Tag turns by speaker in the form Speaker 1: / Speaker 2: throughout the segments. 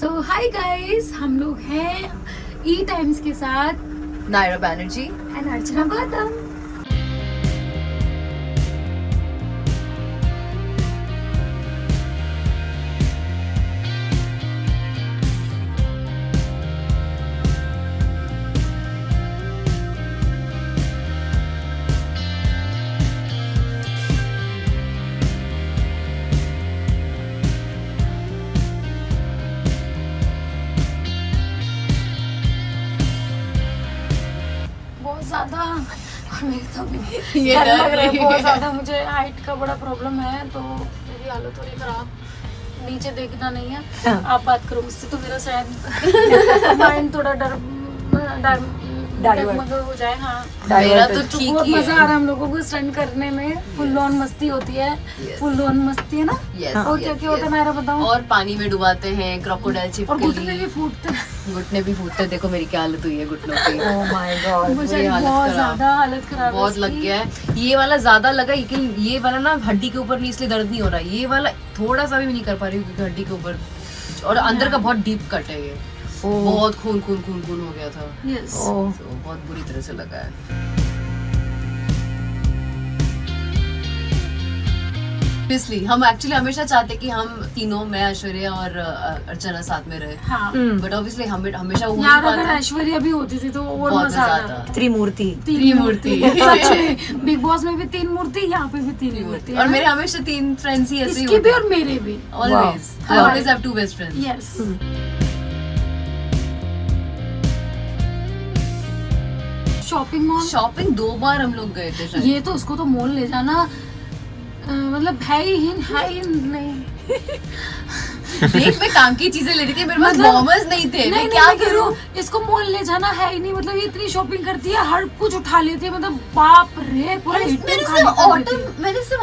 Speaker 1: सो hi guys, हम लोग हैं ई टाइम्स के साथ
Speaker 2: नायरा बैनर्जी
Speaker 1: एंड अर्चना गौतम। बहुत ज्यादा और मेरी तो अभी
Speaker 2: ये
Speaker 1: डर
Speaker 2: डर
Speaker 1: लग रहा है
Speaker 2: रही
Speaker 1: बहुत
Speaker 2: है।
Speaker 1: ज्यादा। मुझे हाइट का बड़ा प्रॉब्लम है तो मेरी हालत थोड़ी खराब, नीचे देखना नहीं है। आप बात करो मुझसे तो मेरा शायद माइंड थोड़ा डगमग हो जाए। हाँ,
Speaker 2: मेरा तो
Speaker 1: तो
Speaker 2: ठीक
Speaker 1: बहुत
Speaker 2: ही
Speaker 1: मजा आ
Speaker 2: है।
Speaker 1: रहा है हम लोगों को स्टंट करने में। फुल ऑन मस्ती होती है,
Speaker 2: Yes.
Speaker 1: फुल ऑन मस्ती है ना।
Speaker 2: Yes,
Speaker 1: और
Speaker 2: yes,
Speaker 1: क्या क्या होता है
Speaker 2: yes.
Speaker 1: मेरा बताओ।
Speaker 2: और पानी में डुबाते हैं, क्रोकोडाइल
Speaker 1: और
Speaker 2: चिपकली,
Speaker 1: घुटने भी फूटते हैं।
Speaker 2: घुटने भी फूटते हैं। देखो मेरी क्या हालत हुई है घुटनों की।
Speaker 3: Oh my God.
Speaker 1: मुझे
Speaker 2: बुरी हालत
Speaker 1: बहुत
Speaker 2: खराब।
Speaker 1: ज्यादा हालत खराब है
Speaker 2: बहुत लग
Speaker 1: इसकी।
Speaker 2: गया है। ये वाला ज्यादा लगा, लेकिन ये वाला ना हड्डी के ऊपर नहीं, इसलिए दर्द नहीं हो रहा। ये वाला थोड़ा सा भी नहीं कर पा रही हूँ क्योंकि हड्डी के ऊपर और अंदर का बहुत डीप कट है ये। बहुत खून हो गया था।
Speaker 1: Yes.
Speaker 2: तो बहुत बुरी तरह से लगा है। Obviously, हम एक्चुअली हमेशा चाहते कि हम तीनों, मैं, ऐश्वर्या और अर्चना साथ में रहे।
Speaker 1: हाँ,
Speaker 2: बट ऑब्वियसली हमेशा वो
Speaker 1: यार
Speaker 2: नहीं
Speaker 1: अगर
Speaker 2: पाता।
Speaker 1: ऐश्वर्या भी होती थी तो और
Speaker 2: बहुत
Speaker 1: मजा
Speaker 2: मजा
Speaker 1: आता।
Speaker 2: आता।
Speaker 3: त्रिमूर्ति।
Speaker 2: त्रिमूर्ति।
Speaker 1: सच में बिग बॉस में भी 3 मूर्ति, यहाँ पे भी 3 मूर्ति।
Speaker 2: और मेरे हमेशा 3 फ्रेंड्स ही ऐसे ही
Speaker 1: इसके भी
Speaker 2: होते
Speaker 1: और मेरे भी।
Speaker 2: हैं। Always. I
Speaker 1: Wow.
Speaker 2: always have 2 best friends.
Speaker 1: Yes. Shopping mall,
Speaker 2: shopping 2 बार हम लोग गए थे शायद।
Speaker 1: ये तो उसको तो मॉल ले जाना मतलब है ही नहीं।
Speaker 2: देख, मैं काम की चीजें ले रही थी, मेरे पास
Speaker 1: मतलब-
Speaker 2: मोमोज नहीं थे। मैं क्या
Speaker 1: मैं
Speaker 2: करूं?
Speaker 1: इसको मॉल ले जाना है ही नहीं। मतलब ये इतनी शॉपिंग करती है, हर कुछ उठा लेती है। मतलब बाप रे, पूरा
Speaker 2: मैंने सिर्फ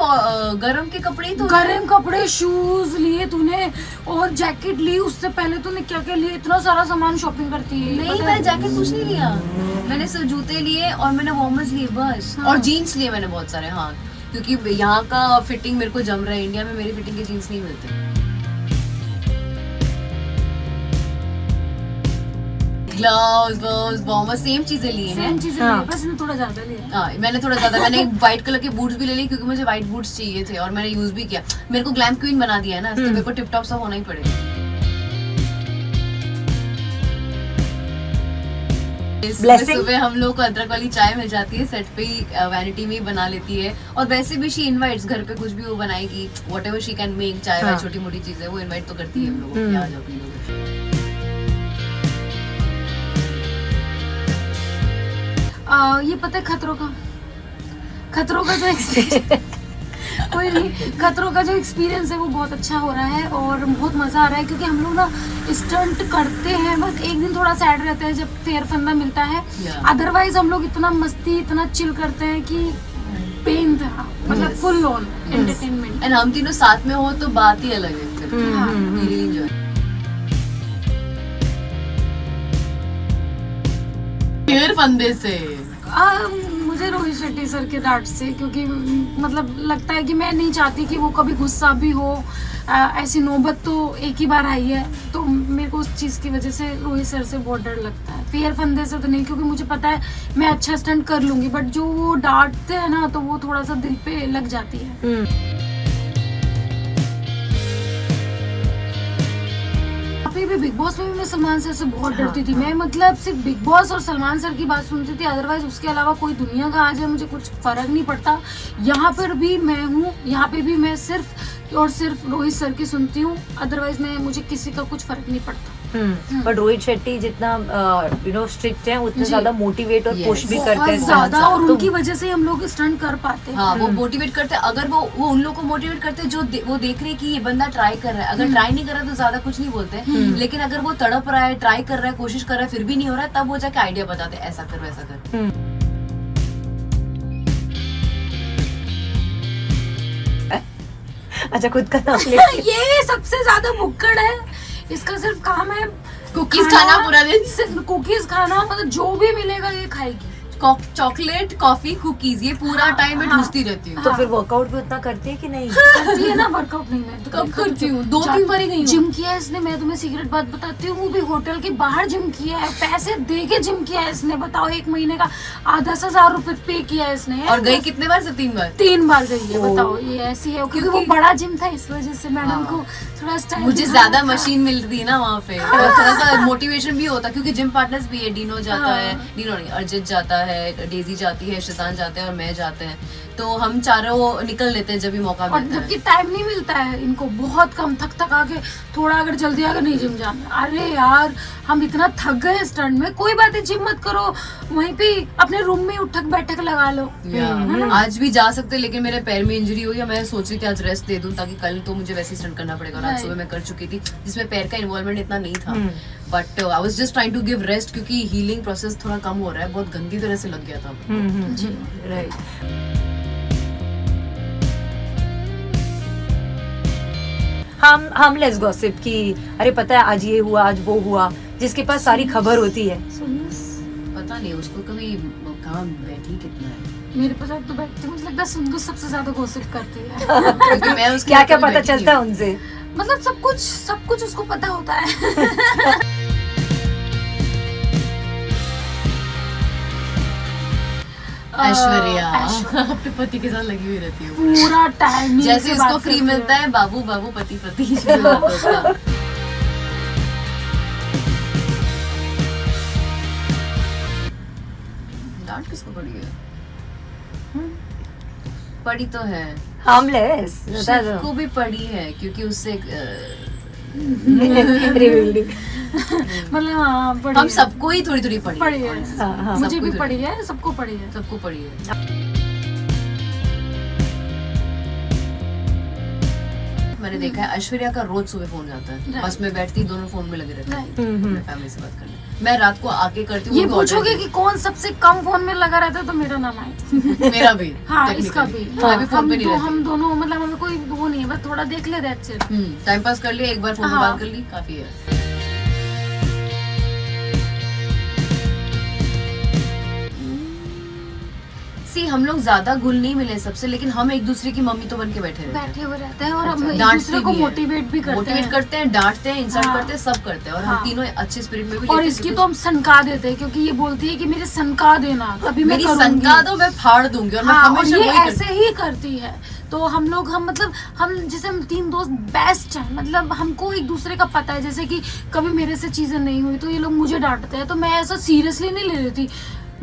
Speaker 2: गरम के कपड़े ही तो
Speaker 1: गरम कपड़े, शूज लिए तूने और जैकेट ली। उससे पहले तूने क्या क्या लिए? इतना सारा सामान शॉपिंग करती है।
Speaker 2: नहीं,
Speaker 1: पता है?
Speaker 2: मैंने जैकेट कुछ नहीं लिया। मैंने सिर्फ जूते लिए और मैंने वॉर्मर्स लिए बस।
Speaker 1: हाँ।
Speaker 2: और जीन्स लिए मैंने बहुत सारे। हाँ, क्योंकि यहाँ का फिटिंग मेरे को जम रहा है। इंडिया में मेरी फिटिंग के जीन्स नहीं मिलते। ग्लव्स, वॉर्मर्स, सेम चीजें लिए हैं।
Speaker 1: सेम चीजें
Speaker 3: हाँ।
Speaker 1: लिए, बस इसने थोड़ा ज्यादा लिया।
Speaker 2: हाँ, मैंने थोड़ा ज्यादा, मैंने व्हाइट कलर के बूट्स भी ले लिए क्योंकि मुझे व्हाइट बूट्स चाहिए थे और मैंने यूज भी किया। मेरे को ग्लैम क्वीन बना दिया है ना, तो मेरे को टिप टॉप सब होना ही पड़ेगा।
Speaker 3: Blessing?
Speaker 2: सुबह हम लोग को अदरक वाली चाय मिल जाती है सेट पे ही, वैनिटी में ही बना लेती है। और वैसे भी शी इनवाइट्स, घर पे कुछ भी वो बनाएगी, व्हाटएवर शी कैन मेक, चाय वाय,
Speaker 3: हाँ।
Speaker 2: छोटी मोटी चीजें वो इनवाइट तो करती है हम लोगों को, आ जाओ पी लो।
Speaker 1: ये पता है खतरों का जो एक्सपीरियंस कोई नहीं, खतरों का जो एक्सपीरियंस है वो बहुत अच्छा हो रहा है और बहुत मजा आ रहा है। क्योंकि हम लोग ना स्टंट करते हैं, बस एक दिन थोड़ा सैड रहते हैं जब फेयर फंदा मिलता है।
Speaker 2: Yeah.
Speaker 1: अदरवाइज हम लोग इतना मस्ती, इतना चिल करते हैं कि बेइंतहा, मतलब
Speaker 2: Yes.
Speaker 1: Full on entertainment.
Speaker 2: And हम तीनों साथ में हो तो बात ही अलग है फिर। We really enjoy. फेयर फंदे से
Speaker 1: मुझे रोहित शेट्टी सर के डांट से, क्योंकि मतलब लगता है कि मैं नहीं चाहती कि वो कभी गुस्सा भी हो। ऐसी नौबत तो एक ही बार आई है, तो मेरे को उस चीज़ की वजह से रोहित सर से बहुत डर लगता है। फेयर फंदे से तो नहीं, क्योंकि मुझे पता है मैं अच्छा स्टंट कर लूंगी, बट जो वो डांटते हैं ना तो वो थोड़ा सा दिल पे लग जाती है। अभी भी बिग बॉस में भी मैं सलमान सर से बहुत डरती थी। मैं मतलब सिर्फ बिग बॉस और सलमान सर की बात सुनती थी, अदरवाइज उसके अलावा कोई दुनिया का आ जाए मुझे कुछ फर्क नहीं पड़ता। यहाँ पर भी मैं हूँ, यहाँ पे भी मैं सिर्फ और सिर्फ रोहित सर की सुनती हूँ, अदरवाइज मुझे किसी का कुछ फर्क नहीं पड़ता।
Speaker 3: पर रोहित शेट्टी जितना स्ट्रिक्ट है उतने
Speaker 1: जी।
Speaker 3: ज्यादा मोटिवेट और
Speaker 2: Yes.
Speaker 3: पुश भी
Speaker 1: बहुत
Speaker 3: करते हैं
Speaker 1: ज्यादा, और
Speaker 3: तो-
Speaker 1: उनकी वजह से हम लोग स्टंट कर पाते हैं।
Speaker 2: हाँ, वो मोटिवेट करते हैं। अगर वो उन लोगों को मोटिवेट करते हैं जो वो देख रहे हैं कि ये बंदा ट्राई कर रहा है। अगर ट्राई नहीं कर रहा तो ज्यादा कुछ नहीं बोलते हैं, लेकिन अगर वो तड़प रहा है, ट्राई कर रहा है, कोशिश कर रहा है, फिर भी नहीं हो रहा है, तब वो जाके आइडिया बताते हैं, ऐसा कर वैसा कर।
Speaker 3: अच्छा, खुद का नाम ले।
Speaker 1: ये सबसे ज्यादा भुक्कड़ है, इसका सिर्फ काम है
Speaker 2: कुकीज खाना पूरा दिन।
Speaker 1: कुकीज खाना, मतलब जो भी मिलेगा ये खाएगी।
Speaker 2: चॉकलेट, कॉफी, कुकीज, ये पूरा टाइम मैं ठूसती रहती हूँ।
Speaker 3: तो फिर वर्कआउट भी उतना करती है कि नहीं?
Speaker 1: करती है ना वर्कआउट। नहीं मैं तो
Speaker 2: कब करती हूँ? 2-3 बार ही गई हूँ।
Speaker 1: जिम किया है इसने। मैं तुम्हें सीक्रेट बात बताती हूँ, वो भी होटल के बाहर जिम किया है, पैसे दे के जिम किया है इसने। बताओ 1 महीने का 10,000 रुपए पे किया है इसने।
Speaker 2: और गई कितने बार? सिर्फ 3 बार।
Speaker 1: 3 बार गई है। बताओ ये ऐसी है क्योंकि वो बड़ा जिम था, इस वजह से मैडम को थोड़ा स्टाइल
Speaker 2: मुझे ज्यादा मशीन मिल रही है ना वहाँ पे, और थोड़ा सा मोटिवेशन भी होता है क्योंकि जिम पार्टनर्स भी है। डीनो जाता है, डीनो नहीं, अर्जित जाता है, डेजी जाती है, शैतान जाते हैं और मैं जाते हैं, तो हम चारों निकल लेते हैं जब भी मौका
Speaker 1: और
Speaker 2: मिलता है।
Speaker 1: जबकि टाइम नहीं मिलता है इनको, बहुत कम। थक आके थोड़ा अगर जल्दी आके नहीं जिम जाना। अरे यार हम इतना थक गए स्टंट में, कोई बात है जिम मत करो, वहीं पे अपने रूम में उठक बैठक लगा लो।
Speaker 2: आज भी जा सकते लेकिन मेरे पैर में इंजरी हुई है। मैं सोच रही थी आज रेस्ट दे दूं ताकि कल तो मुझे वैसे स्टंट करना पड़ेगा। आज सुबह मैं कर चुकी थी जिसमें पैर का इन्वॉल्वमेंट इतना नहीं था, but I was just trying to give rest क्योंकि हीलिंग प्रोसेस थोड़ा कम हो रहा है। बहुत गंदी तरह से लग गया था।
Speaker 1: जी
Speaker 3: राइट। हार्मलेस गॉसिप की अरे पता है आज ये हुआ, आज वो हुआ, जिसके पास सारी खबर होती है।
Speaker 2: पता नहीं उसको कभी कहाँ बैठी कितना है।
Speaker 1: मेरे पास तो बैठती हूँ, मुझे लगता है सुंदर सबसे ज्यादा गॉसिप करती है।
Speaker 2: क्योंकि मैं उसके
Speaker 3: क्या क्या
Speaker 2: कभी
Speaker 3: पता
Speaker 2: बैठी
Speaker 3: चलता है
Speaker 2: नहीं
Speaker 3: उनसे?
Speaker 1: मतलब सब कुछ उसको पता होता है।
Speaker 2: ऐश्वर्या अपने पति के साथ लगी हुई रहती है।
Speaker 1: पूरा टाइम
Speaker 2: जैसे उसको फ्री मिलता है बाबू बाबू पति पति शुरू होता है उसका। डांट किसको पड़ी है? पड़ी तो है,
Speaker 3: हार्मलेस बता दो।
Speaker 2: को भी पड़ी है क्योंकि उससे
Speaker 1: मतलब हाँ पढ़ी
Speaker 2: हम
Speaker 1: है।
Speaker 2: सबको ही थोड़ी थोड़ी पड़ी
Speaker 1: पढ़ी है।
Speaker 3: हाँ, हाँ।
Speaker 1: मुझे
Speaker 2: सबको
Speaker 1: भी
Speaker 2: ही
Speaker 1: पढ़ी है, सबको पढ़ी है।
Speaker 2: सबको पड़ी है। मैंने देखा है ऐश्वर्या का रोज सुबह फोन जाता है,
Speaker 1: Right.
Speaker 2: बस में बैठती दोनों फोन में लगे रहते हैं
Speaker 1: Right.
Speaker 2: अपने फैमिली से बात करने। मैं रात को आके करती हूँ।
Speaker 1: ये
Speaker 2: उनको
Speaker 1: पूछोगे
Speaker 2: order
Speaker 1: कि कौन सबसे कम फोन में लगा रहता है तो मेरा नाम है।
Speaker 2: दी। मेरा भी
Speaker 1: हाँ
Speaker 2: technically।
Speaker 1: इसका भी।
Speaker 2: मैं भी फोन पे नहीं रहती।
Speaker 1: हम दोनों मतलब हमें कोई वो नहीं है, बस थोड़ा देख ले दैट्स इट।
Speaker 2: टाइम पास कर लिया, एक बार फोन में
Speaker 1: हाँ।
Speaker 2: बात कर ली, काफी है। सी हम लोग ज्यादा घुल नहीं मिले सबसे, लेकिन हम एक दूसरे की मम्मी तो बन के बैठे रहते हैं।
Speaker 1: बैठे हुए रहते हैं और हम एक
Speaker 2: डांटते
Speaker 1: दूसरे को
Speaker 2: भी हैं।
Speaker 1: मोटिवेट भी करते
Speaker 2: मोटिवेट
Speaker 1: हैं।
Speaker 2: करते हैं, डांटते हैं, इंसल्ट
Speaker 1: हाँ।
Speaker 2: करते हैं, सब करते हैं, और
Speaker 1: हाँ।
Speaker 2: हम तीनों अच्छे स्पिरिट में भी
Speaker 1: और
Speaker 2: लेते हैं
Speaker 1: इसकी
Speaker 2: क्योंकि
Speaker 1: तो हम सनका देते हैं क्योंकि ये बोलती है कि मेरे सनका देना तभी मैं
Speaker 2: मेरी
Speaker 1: करूंगी।
Speaker 2: सनका दो, मैं फाड़ दूंगी, और मैं
Speaker 1: हाँ, और
Speaker 2: हमेशा
Speaker 1: ये
Speaker 2: वही करती
Speaker 1: ऐसे ही करती है। तो हम लोग हम जैसे हम 3 दोस्त बेस्ट हैं, मतलब हमको एक दूसरे का पता है। जैसे कि कभी मेरे से चीजें नहीं हुई तो ये लोग मुझे डांटते हैं, तो मैं ऐसा सीरियसली नहीं ले लेती।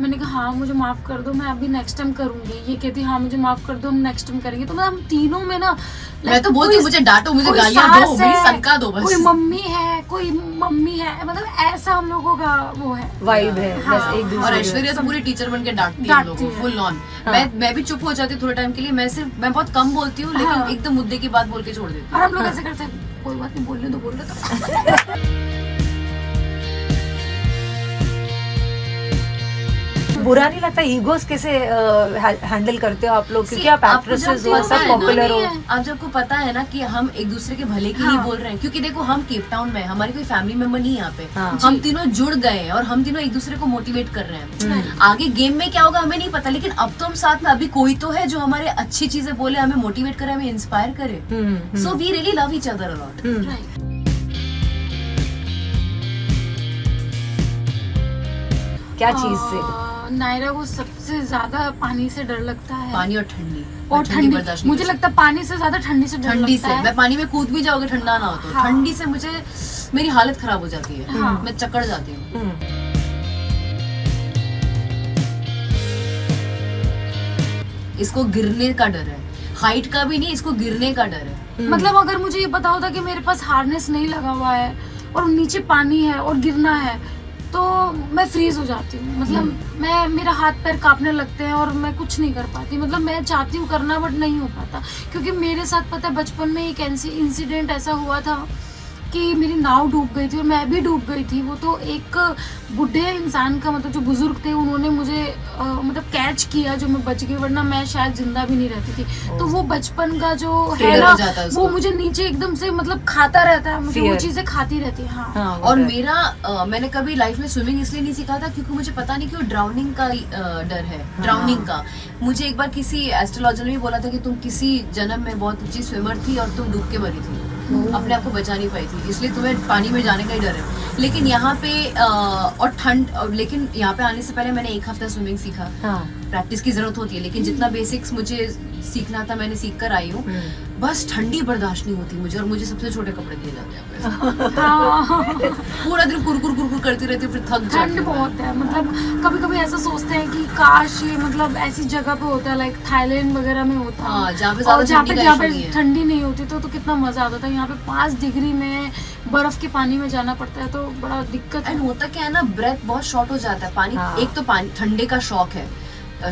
Speaker 1: मैंने कहा हाँ मुझे माफ कर दो, मैं अभी नेक्स्ट टाइम करूंगी। ये कहती हाँ मुझे माफ कर दो, हम नेक्स्ट टाइम करेंगे। तो मतलब हम तीनों में ना
Speaker 2: मैं तो बोलती हूँ मुझे डांटो, मुझे
Speaker 1: कोई
Speaker 2: गालियां
Speaker 1: सास
Speaker 2: दो, मेरी
Speaker 1: है,
Speaker 2: सनका दो बस।
Speaker 1: कोई मम्मी है, मतलब ऐसा हम लोगों का वो है।
Speaker 3: वाइब है
Speaker 1: हाँ।
Speaker 3: बस एक दूसरे
Speaker 2: और
Speaker 3: के।
Speaker 2: ऐश्वर्या तो पूरी टीचर बन के डांटती है हम
Speaker 1: डांटती
Speaker 2: लोगों को
Speaker 1: है।
Speaker 2: Full on.
Speaker 3: हाँ।
Speaker 2: मैं भी चुप हो जाती हूँ थोड़े टाइम के लिए। मैं बहुत कम बोलती हूँ, लेकिन
Speaker 1: हाँ।
Speaker 2: एकदम मुद्दे की बात बोल के छोड़ देती
Speaker 1: और
Speaker 2: हूँ।
Speaker 1: हम लोग ऐसे करते हैं कोई बात नहीं, बोलने दो बोलने दो।
Speaker 3: बुरा नहीं लगता? ईगोस कैसे हैंडल करते हो आप लोग? क्योंकि आप
Speaker 2: आपको
Speaker 3: एक्ट्रेसेस
Speaker 2: जब
Speaker 3: हो,
Speaker 2: पता
Speaker 3: सब
Speaker 2: है ना,
Speaker 3: पॉपुलर हो।
Speaker 2: आप जब को पता है ना कि हम एक दूसरे के भले के लिए
Speaker 1: हाँ।
Speaker 2: बोल रहे हैं, क्योंकि देखो हम केप टाउन में हैं, हमारी कोई फैमिली मेंबर नहीं है यहाँ पे।
Speaker 3: हाँ।
Speaker 2: हम तीनों जुड़ गए हैं और हम तीनों एक दूसरे को मोटिवेट कर रहे हैं। आगे गेम में क्या होगा हमें नहीं पता, लेकिन अब तो हम साथ में, अभी कोई तो है जो हमारे अच्छी चीजें बोले, हमें मोटिवेट करे, हमें इंस्पायर करे। So we really love each other a lot.
Speaker 1: Right.
Speaker 3: क्या चीज से?
Speaker 1: नायरा को सबसे ज्यादा पानी से डर लगता है।
Speaker 2: पानी और ठंडी।
Speaker 1: और
Speaker 2: मैं
Speaker 1: ठंडी,
Speaker 2: बर्दाश्त नहीं
Speaker 1: मुझे
Speaker 2: कर
Speaker 1: लगता है पानी से ज्यादा ठंडी से डर
Speaker 2: ठंडी
Speaker 1: लगता
Speaker 2: से
Speaker 1: है।
Speaker 2: मैं पानी में कूद भी जाओगे ठंडा ना हो तो।
Speaker 1: हाँ।
Speaker 2: ठंडी से मुझे मेरी हालत खराब हो जाती है।
Speaker 1: हाँ।
Speaker 2: मैं चक्कर जाती हूँ। इसको गिरने का डर है, हाइट का भी नहीं, इसको गिरने का डर है।
Speaker 1: मतलब अगर मुझे ये पता होता कि मेरे पास हार्नेस नहीं लगा हुआ है और नीचे पानी है और गिरना है तो मैं फ्रीज हो जाती हूँ। मतलब मेरा हाथ पैर कांपने लगते हैं और मैं कुछ नहीं कर पाती। मतलब मैं चाहती हूँ करना बट नहीं हो पाता, क्योंकि मेरे साथ पता है बचपन में एक इंसिडेंट ऐसा हुआ था कि मेरी नाव डूब गई थी और मैं भी डूब गई थी। वो तो एक बूढ़े इंसान का मतलब जो बुजुर्ग थे उन्होंने मुझे मतलब कैच किया जो मैं बच गई, वरना मैं शायद जिंदा भी नहीं रहती थी। तो वो बचपन का जो है
Speaker 2: Fear
Speaker 1: ना
Speaker 2: हो जाता है उसको।
Speaker 1: वो मुझे नीचे एकदम से मतलब खाता रहता है, मुझे वो
Speaker 3: Fear।
Speaker 1: चीजें खाती रहती है। हाँ,
Speaker 3: हाँ,
Speaker 2: और
Speaker 3: वो है।
Speaker 2: मेरा मैंने कभी लाइफ में स्विमिंग इसलिए नहीं सीखा था क्योंकि मुझे पता नहीं क्यों ड्राउनिंग का डर है, ड्राउनिंग का। मुझे एक बार किसी एस्ट्रोलॉजर ने भी बोला था कि तुम किसी जन्म में बहुत अच्छी स्विमर थी और तुम डूब के मरी थी, अपने आप को बचा नहीं पाई थी, इसलिए तुम्हें पानी में जाने का ही डर है। लेकिन यहाँ पे और ठंड, लेकिन यहाँ पे आने से पहले मैंने 1 हफ्ता स्विमिंग सीखा।
Speaker 3: हाँ।
Speaker 2: प्रैक्टिस की जरूरत होती है, लेकिन जितना बेसिक्स मुझे सीखना था मैंने सीख कर आई हूँ। बस ठंडी बर्दाश्त नहीं होती मुझे, और मुझे सबसे छोटे कपड़े दिए जाते हैं।
Speaker 1: हाँ।
Speaker 2: पूरा दिन कुरकुर करती रहती हूँ, फिर थक जाती
Speaker 1: ठंड
Speaker 2: हूँ।
Speaker 1: बहुत है, मतलब कभी कभी ऐसा सोचते हैं कि काश ये मतलब ऐसी जगह पे होता है, लाइक थाईलैंड वगैरह में होता है।
Speaker 2: हाँ, जहाँ पे
Speaker 1: और
Speaker 2: ज्यादा ठंडी का issue नहीं है।
Speaker 1: ठंडी नहीं होती तो कितना मजा आता था। यहाँ पे 5 डिग्री में बर्फ के पानी में जाना पड़ता है, तो बड़ा दिक्कत
Speaker 2: एंड
Speaker 1: है।
Speaker 2: होता क्या है ना, ब्रेथ बहुत शॉर्ट हो जाता है। पानी
Speaker 3: हाँ।
Speaker 2: एक तो पानी ठंडे का शॉक है,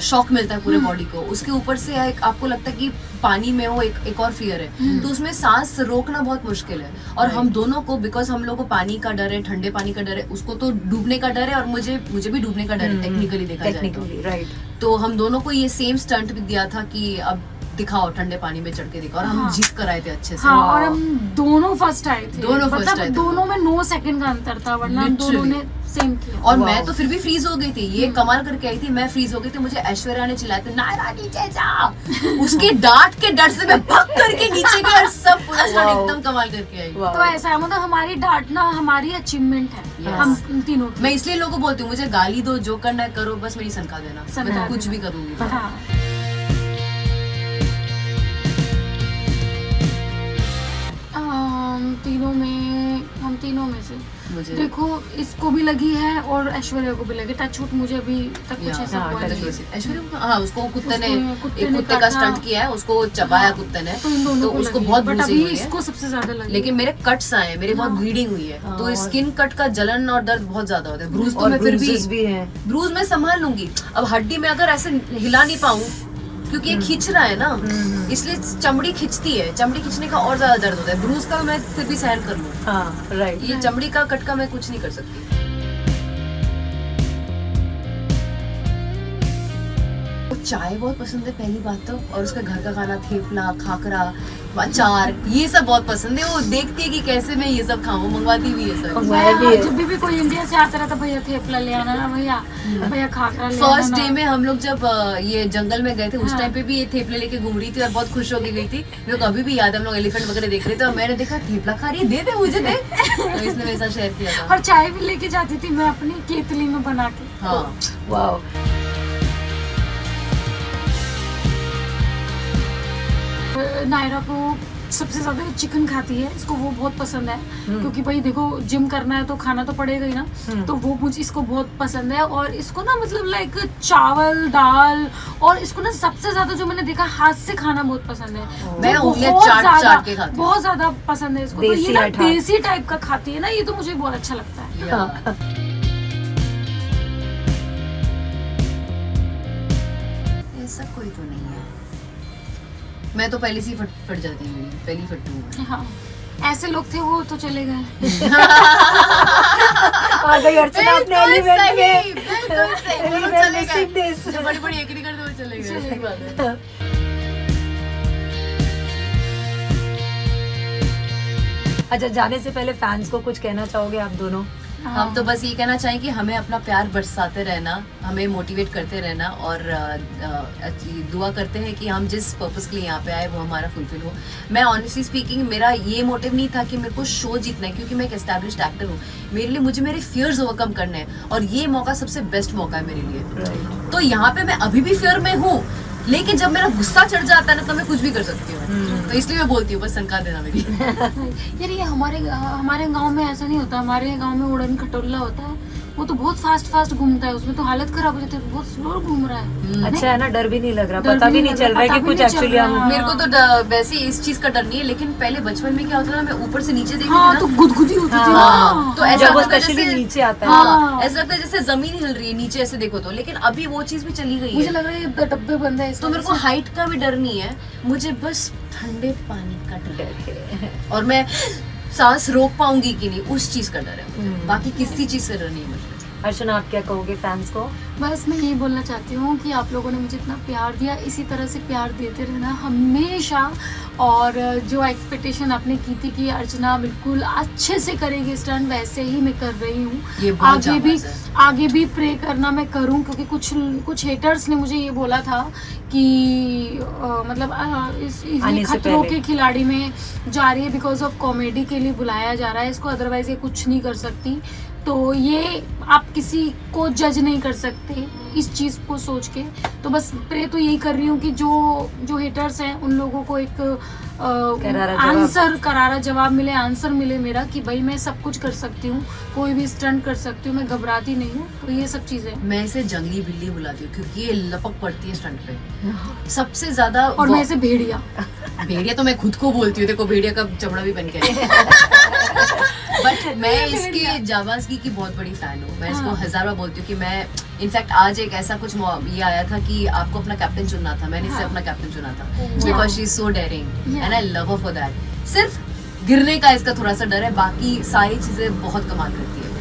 Speaker 2: शॉक मिलता है पूरे बॉडी को। उसके ऊपर से आपको लगता है कि पानी में हो, एक और फियर है, तो उसमें सांस रोकना बहुत मुश्किल है। और हम दोनों को, बिकॉज हम लोग को पानी का डर है, ठंडे पानी का डर है, उसको तो डूबने का डर है, और मुझे भी डूबने का डर है टेक्निकली देखा जाए तो।
Speaker 3: Technically right.
Speaker 2: तो हम दोनों को ये सेम स्टंट भी दिया था कि अब दिखाओ, ठंडे पानी में चढ़ के दिखाओ, और हम
Speaker 1: हाँ।
Speaker 2: जीत कर आए थे अच्छे से।
Speaker 1: हाँ, और हम दोनों फर्स्ट आए थे।
Speaker 2: दोनों first
Speaker 1: मतलब
Speaker 2: आए थे।
Speaker 1: दोनों में 9 सेकंड का अंतर था, वरना हम दोनों
Speaker 2: Literally।
Speaker 1: ने सेम किया।
Speaker 2: और
Speaker 3: Wow।
Speaker 2: मैं तो फिर भी फ्रीज हो गई थी, ये कमाल करके आई थी, मैं फ्रीज हो गई थी। मुझे ऐश्वर्या ने चिल्लाया था, नायरा नीचे जा। उसके डांट के डर से मैं भग करके नीचे गई, और सब पूरा स्टंट
Speaker 3: Wow।
Speaker 2: एकदम कमाल करके आई।
Speaker 3: Wow।
Speaker 1: तो ऐसा है, मतलब हमारी डांटना हमारी अचीवमेंट है।
Speaker 2: Yes।
Speaker 1: हम तीनों की।
Speaker 2: मैं इसलिए लोगों को बोलती हूँ, मुझे गाली दो, जो करना है करो, बस मेरी सनका देना, मैं
Speaker 1: सनका
Speaker 2: तो कुछ भी
Speaker 1: देना।
Speaker 2: करूंगी।
Speaker 1: हाँ। हम तीनों में से
Speaker 2: मुझे
Speaker 1: देखो, इसको भी लगी है और ऐश्वर्या को भी लगी। टचवुट मुझे अभी तक कुछ ऐसा
Speaker 3: हाँ,
Speaker 1: हुआ
Speaker 3: touch
Speaker 1: नहीं
Speaker 3: wood।
Speaker 1: है।
Speaker 2: ऐश्वर्या, हाँ, उसको कुत्ते ने
Speaker 1: कुत्ते
Speaker 2: एक
Speaker 1: ने
Speaker 2: कुत्ते का
Speaker 1: काटा।
Speaker 2: स्टंट किया है, उसको चबाया
Speaker 1: हाँ।
Speaker 2: कुत्ते ने,
Speaker 1: तो इन दोनों
Speaker 2: तो
Speaker 1: को
Speaker 2: उसको
Speaker 1: लगी
Speaker 2: बहुत
Speaker 1: है, बट
Speaker 2: bruising
Speaker 1: अभी
Speaker 2: हुई है।
Speaker 1: इसको सबसे ज्यादा लगी।
Speaker 2: लेकिन मेरे कट्स आए हैं, मेरे बहुत
Speaker 1: हाँ।
Speaker 2: ब्लीडिंग हुई है,
Speaker 3: हाँ,
Speaker 2: तो
Speaker 3: और-
Speaker 2: स्किन कट का जलन और दर्द बहुत ज्यादा होता है। ब्रूज तो
Speaker 3: और
Speaker 2: मैं फिर
Speaker 3: bruises
Speaker 2: भी
Speaker 3: भी हैं।
Speaker 2: ब्रूज में संभाल लूंगी। अब हड्डी में अगर ऐसे हिला नहीं पाऊं, क्योंकि ये खींच रहा है ना, इसलिए चमड़ी खिंचती है, चमड़ी खींचने का और ज्यादा दर्द होता है। ब्रूज का मैं फिर भी सहन कर लूं,
Speaker 3: हाँ राइट।
Speaker 2: ये चमड़ी का कट का मैं कुछ नहीं कर सकती। चाय बहुत पसंद है पहली बात तो, और उसका घर का खाना, थेपला, खाकरा, अचार, ये सब बहुत पसंद है। वो देखती है कि कैसे मैं ये सब खाऊं, मंगवाती भी है सब।
Speaker 3: मैं भी है।
Speaker 1: जब भी कोई इंडिया से आता रहता, भैया थेपला ले आना ना, भैया भैया खाकरा ले आना
Speaker 2: फर्स्ट
Speaker 1: ना।
Speaker 2: डे में हम लोग जब ये जंगल में गए थे, उस
Speaker 1: हाँ।
Speaker 2: टाइम पे भी ये थेपले लेके घूम रही थी और बहुत खुश होके गई थी। मेरे को अभी भी याद है, हम लोग एलिफेंट वगैरह देख रहे थे और मैंने देखा थेपला खा रही है, दे दे मुझे दे। तो इसने मेरे साथ शेयर किया था।
Speaker 1: और चाय भी लेके जाती थी मैं अपनी केतली में बना के।
Speaker 2: हाँ,
Speaker 3: वाओ।
Speaker 1: नायरा को सबसे ज्यादा चिकन खाती है, इसको वो बहुत पसंद है। क्योंकि भाई देखो, जिम करना है तो खाना तो पड़ेगा ही ना, तो वो मुझे इसको बहुत पसंद है। और इसको ना मतलब लाइक चावल, दाल, और इसको ना सबसे ज्यादा जो मैंने देखा, हाथ से खाना बहुत पसंद है।
Speaker 2: मैं
Speaker 1: वो
Speaker 2: उंगलियां
Speaker 1: बहुत
Speaker 2: चाट
Speaker 1: ज्यादा-
Speaker 2: चाट के खाती हूँ।
Speaker 1: बहुत ज्यादा पसंद है इसको। तो
Speaker 3: देसी
Speaker 1: ये ना
Speaker 3: हठा।
Speaker 1: देसी टाइप का खाती है ना, ये तो मुझे बहुत अच्छा लगता है।
Speaker 3: हाँ।
Speaker 2: ऐसा कोई तो नहीं है, मैं तो पहले से ही फट जाती हूँ, पहली फट्टू हूँ।
Speaker 1: हाँ, ऐसे लोग थे, वो तो चले गए।
Speaker 3: आ गई अर्चना अपने एलिमेंट में।
Speaker 2: बिल्कुल सही, वो लोग
Speaker 3: Element
Speaker 2: चले
Speaker 3: में
Speaker 2: गए।
Speaker 3: sickness।
Speaker 2: जो बड़ी-बड़ी एकड़ी करते वो चले गए, सही बात है।
Speaker 3: अच्छा, जाने से पहले फैंस को कुछ कहना चाहोगे आप दोनों?
Speaker 2: हम तो बस ये कहना चाहें कि हमें अपना प्यार बरसाते रहना, हमें मोटिवेट करते रहना, और दुआ करते हैं कि हम जिस पर्पस के लिए यहाँ पे आए वो हमारा फुलफिल हो। मैं ऑनेस्टली स्पीकिंग, मेरा ये मोटिव नहीं था कि मेरे को शो जीतना है, क्योंकि मैं एक एस्टैब्लिश्ड एक्टर हूँ। मेरे लिए, मुझे मेरे फियर्स ओवरकम करने हैं, और ये मौका सबसे बेस्ट मौका है मेरे लिए। तो यहाँ पे मैं अभी भी फियर में हूँ, लेकिन जब मेरा गुस्सा चढ़ जाता है ना, तो मैं कुछ भी कर सकती हूँ। तो इसलिए मैं बोलती हूँ, बस सनका देना मेरी।
Speaker 1: यार, ये हमारे गांव में ऐसा नहीं होता। हमारे गांव में उड़न खटोला होता है, वो तो बहुत फास्ट घूमता है, उसमें तो हालत खराब हो जाती है, बहुत स्लो घूम रहा है।
Speaker 3: अच्छा है ना, डर भी नहीं लग रहा,
Speaker 1: डर
Speaker 3: पता
Speaker 1: भी
Speaker 3: भी
Speaker 1: नहीं
Speaker 3: नहीं
Speaker 1: लग
Speaker 3: चल
Speaker 1: रहा,
Speaker 3: रहा है कि
Speaker 1: पता भी
Speaker 3: कुछ
Speaker 1: नहीं चल
Speaker 3: एक्चुअली
Speaker 1: रहा।
Speaker 3: हम।
Speaker 2: मेरे को तो वैसे इस चीज का डर नहीं है, लेकिन पहले बचपन में क्या होता था, मैं ऊपर से नीचे देखती
Speaker 1: हाँ,
Speaker 2: थी
Speaker 1: तो
Speaker 2: ना,
Speaker 1: गुदगुदी होती थी
Speaker 3: हाँ,
Speaker 1: ना।
Speaker 2: तो ऐसा
Speaker 3: जब वो
Speaker 2: लगता है
Speaker 3: स्पेशली
Speaker 2: जैसे-
Speaker 3: नीचे आता है।
Speaker 1: हाँ।
Speaker 2: ऐसा लगता है जैसे जमीन हिल रही है नीचे ऐसे देखो तो। लेकिन अभी वो चीज भी चली गई
Speaker 1: मुझे
Speaker 2: है,
Speaker 1: लग रहा है ये डब्बे बंद है,
Speaker 2: तो मेरे को हाइट का भी डर नहीं है, मुझे बस ठंडे पानी का डर है। और मैं सांस रोक पाऊंगी कि नहीं, उस चीज का डर है मुझे।
Speaker 3: हम्म।
Speaker 2: बाकी किसी चीज से डर नहीं है मुझे।
Speaker 3: अर्चना, आप क्या कहोगे फैंस को?
Speaker 1: बस मैं यही बोलना चाहती हूँ कि आप लोगों ने मुझे इतना प्यार दिया, इसी तरह से प्यार देते रहना हमेशा। और जो एक्सपेक्टेशन आपने की थी कि अर्चना बिल्कुल अच्छे से करेगी स्टंट, वैसे ही मैं कर रही हूँ।
Speaker 2: ये बहुत
Speaker 1: आगे भी प्रे करना मैं करूँ, क्योंकि कुछ हेटर्स ने मुझे ये बोला था कि मतलब
Speaker 3: आने से
Speaker 1: खतरों
Speaker 3: पहले।
Speaker 1: के खिलाड़ी में जा रही है बिकॉज ऑफ कॉमेडी के लिए बुलाया जा रहा है इसको, अदरवाइज ये कुछ नहीं कर सकती। तो ये आप किसी को जज नहीं कर सकते इस चीज़ को सोच के। तो बस प्रे तो यही कर रही हूँ कि जो हेटर्स हैं उन लोगों को एक करारा जवाब मिले, आंसर मिले मेरा कि भाई मैं सब कुछ कर सकती हूँ, कोई भी स्टंट कर सकती हूँ, मैं घबराती नहीं हूँ। तो ये सब चीज़ें
Speaker 2: मैं इसे जंगली बिल्ली बुलाती हूँ क्योंकि ये लपक पड़ती है स्टंट पे सबसे ज्यादा।
Speaker 1: और मैं ऐसे भेड़िया
Speaker 2: भेड़िया तो मैं खुद को बोलती हूँ, देखो भेड़िया का चमड़ा भी बन के है। बट मैं इसकी जाबाजगी की बहुत बड़ी फैन हूँ। मैं इसको 1000 बार बोलती हूँ कि मैं इनफैक्ट आज एक ऐसा कुछ ये आया था कि आपको अपना कैप्टन चुनना था, मैंने इसे अपना कैप्टन चुना था because she is so daring and I love her for that. सिर्फ गिरने का इसका थोड़ा सा डर है, बाकी सारी चीजें बहुत कमाल करती है।